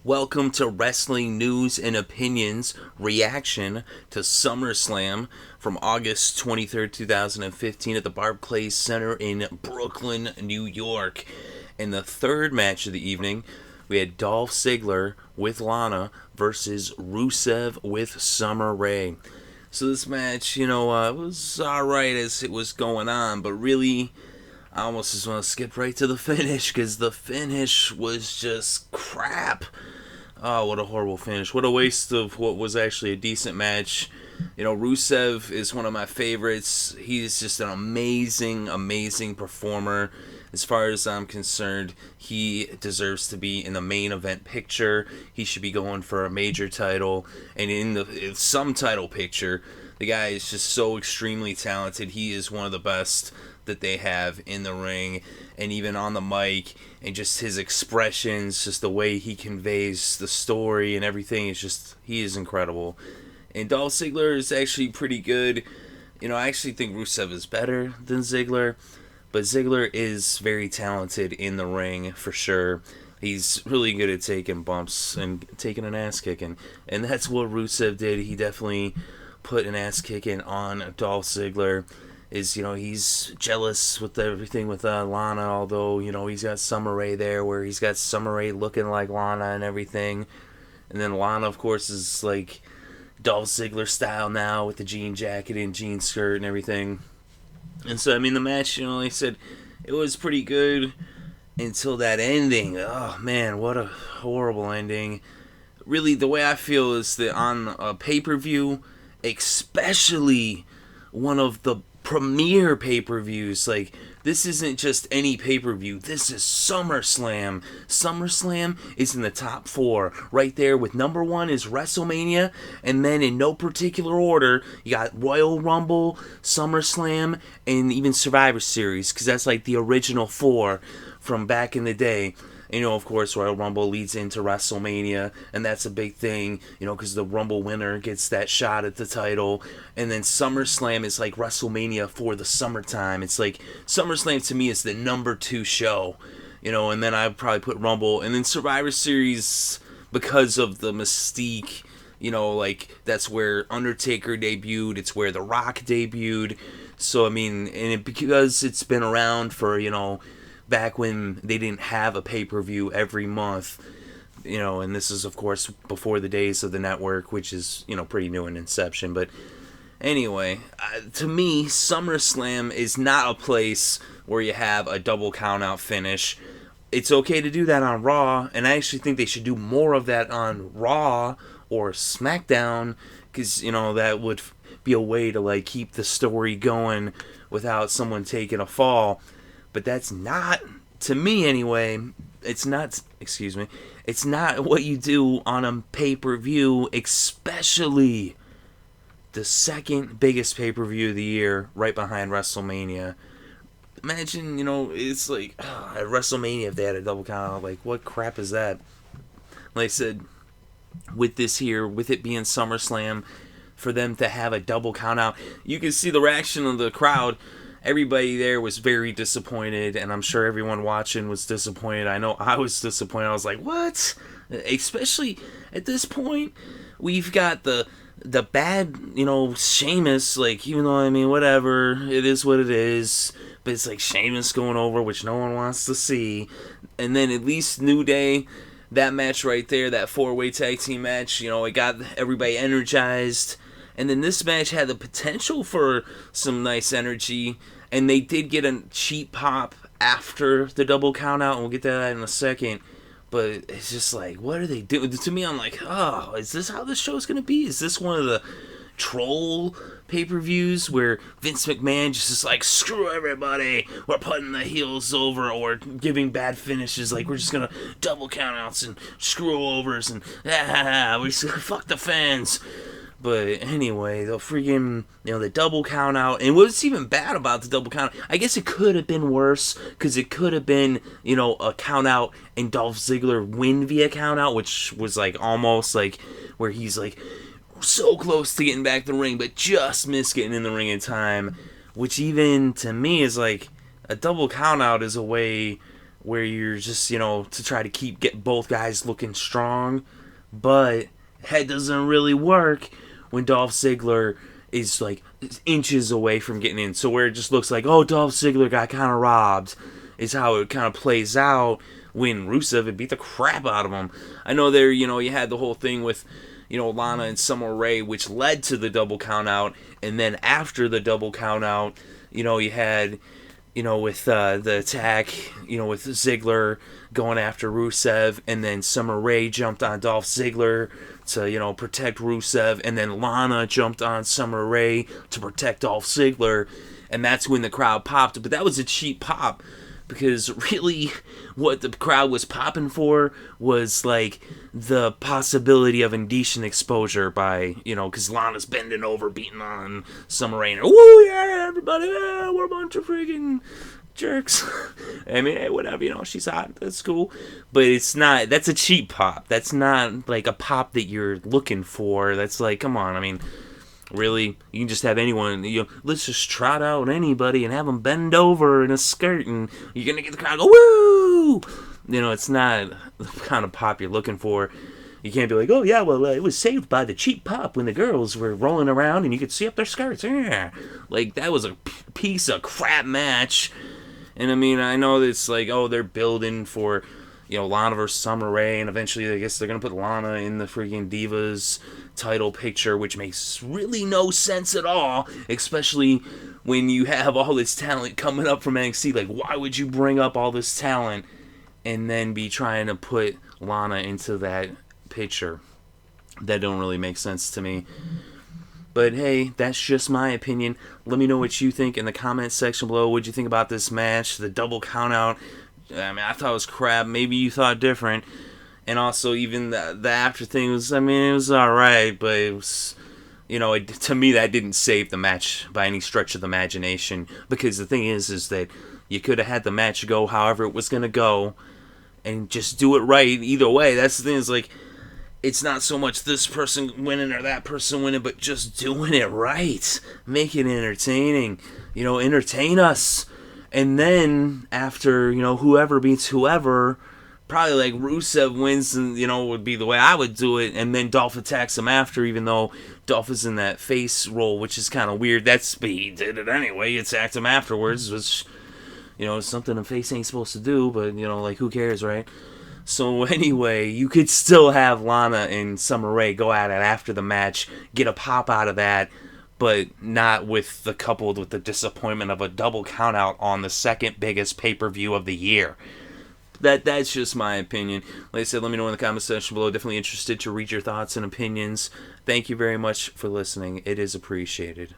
Welcome to Wrestling News and Opinions reaction to SummerSlam from August 23rd, 2015 at the Barclay Center in Brooklyn, New York. In the third match of the evening, we had Dolph Ziggler with Lana versus Rusev with Summer Rae. So this match, it was alright as it was going on, but really, I almost just want to skip right to the finish because the finish was just crap. Oh, what a horrible finish. What a waste of what was actually a decent match. Rusev is one of my favorites. He's just an amazing, amazing performer. As far as I'm concerned, he deserves to be in the main event picture. He should be going for a major title. And in some title picture, the guy is just so extremely talented. He is one of the best that they have in the ring and even on the mic, and just his expressions, just the way he conveys the story and everything is just, he is incredible. And Dolph Ziggler is actually pretty good. I actually think Rusev is better than Ziggler, but Ziggler is very talented in the ring for sure. He's really good at taking bumps and taking an ass kicking, and that's what Rusev did. He definitely put an ass kicking on Dolph Ziggler. He's jealous with everything with Lana, although, he's got Summer Rae there where he's got Summer Rae looking like Lana and everything. And then Lana, of course, is like Dolph Ziggler style now with the jean jacket and jean skirt and everything. And so, the match, like I said, it was pretty good until that ending. Oh, man, what a horrible ending. Really, the way I feel is that on a pay-per-view, especially one of the premier pay-per-views, like, this isn't just any pay-per-view, this is SummerSlam. SummerSlam is in the top 4 right there, with number 1 is WrestleMania, and then in no particular order you got Royal Rumble, SummerSlam, and even Survivor Series, because that's like the original 4 from back in the day. Of course, Royal Rumble leads into WrestleMania, and that's a big thing, because the Rumble winner gets that shot at the title. And then SummerSlam is like WrestleMania for the summertime. It's like, SummerSlam to me is the number 2 show, and then I'd probably put Rumble. And then Survivor Series, because of the mystique, that's where Undertaker debuted, it's where The Rock debuted. So, because it's been around for, back when they didn't have a pay-per-view every month, and this is, of course, before the days of the network, which is, pretty new in inception. But anyway, to me, SummerSlam is not a place where you have a double count-out finish. It's okay to do that on Raw, and I actually think they should do more of that on Raw or SmackDown, because, that would be a way to, like, keep the story going without someone taking a fall. But that's not, to me anyway, it's not what you do on a pay-per-view, especially the second biggest pay-per-view of the year, right behind WrestleMania. Imagine, it's like, at WrestleMania if they had a double count out, like, what crap is that? Like I said, with this here, with it being SummerSlam, for them to have a double count out, you can see the reaction of the crowd. Everybody there was very disappointed, and I'm sure everyone watching was disappointed. I know I was disappointed. I was like, what? Especially at this point, we've got the bad, Sheamus, like, even though, whatever, it is what it is, but it's like Sheamus going over, which no one wants to see. And then at least New Day, that match right there, that 4-way tag team match, it got everybody energized. And then this match had the potential for some nice energy, and they did get a cheap pop after the double count out, and we'll get to that in a second. But it's just like, what are they doing? To me, I'm like, oh, is this how this show's going to be? Is this one of the troll pay-per-views where Vince McMahon just is like, screw everybody, we're putting the heels over, or giving bad finishes, like, we're just going to double count outs and screw overs, and we fuck the fans. But anyway, the freaking, the double count out. And what's even bad about the double count out, I guess it could have been worse, because it could have been, a count out and Dolph Ziggler win via count out, which was like almost like where he's like so close to getting back in the ring, but just missed getting in the ring in time. Which even to me is like, a double count out is a way where you're just, to try to get both guys looking strong, but that doesn't really work when Dolph Ziggler is like inches away from getting in. So where it just looks like, oh, Dolph Ziggler got kind of robbed, is how it kind of plays out when Rusev had beat the crap out of him. I know there, you had the whole thing with, Lana and Summer Rae, which led to the double count out, and then after the double count out, you had, with the attack, with Ziggler going after Rusev, and then Summer Rae jumped on Dolph Ziggler to, protect Rusev, and then Lana jumped on Summer Rae to protect Dolph Ziggler, and that's when the crowd popped. But that was a cheap pop, because really what the crowd was popping for was like the possibility of indecent exposure by, because Lana's bending over, beating on Summer Rae, and woo, yeah, everybody, yeah, we're a bunch of freaking jerks. I mean, hey, whatever, she's hot, that's cool. But it's not, that's a cheap pop. That's not like a pop that you're looking for. That's like, come on, I mean, really, you can just have anyone, let's just trot out anybody and have them bend over in a skirt, and you're going to get the crowd go, woo! It's not the kind of pop you're looking for. You can't be like, oh yeah, well, it was saved by the cheap pop when the girls were rolling around and you could see up their skirts. Yeah. Like, that was a piece of crap match. And I mean, I know that it's like, oh, they're building for, Lana versus Summer Rae, and eventually I guess they're going to put Lana in the freaking Divas title picture, which makes really no sense at all, especially when you have all this talent coming up from NXT. Like, why would you bring up all this talent and then be trying to put Lana into that picture? That don't really make sense to me. But hey, that's just my opinion. Let me know what you think in the comments section below. What'd you think about this match? The double countout. I mean, I thought it was crap. Maybe you thought different. And also, even the after thing was, I mean, it was alright, but it was, to me, that didn't save the match by any stretch of the imagination. Because the thing is that you could have had the match go however it was going to go, and just do it right either way. That's the thing, is like, it's not so much this person winning or that person winning, but just doing it right. Make it entertaining. Entertain us. And then, after, whoever beats whoever, probably like Rusev wins, and, would be the way I would do it. And then Dolph attacks him after, even though Dolph is in that face role, which is kind of weird. But he did it anyway. He attacked him afterwards, which, something a face ain't supposed to do, but, like, who cares, right? So anyway, you could still have Lana and Summer Rae go at it after the match, get a pop out of that, but not coupled with the disappointment of a double countout on the second biggest pay-per-view of the year. That's just my opinion. Like I said, let me know in the comment section below. Definitely interested to read your thoughts and opinions. Thank you very much for listening. It is appreciated.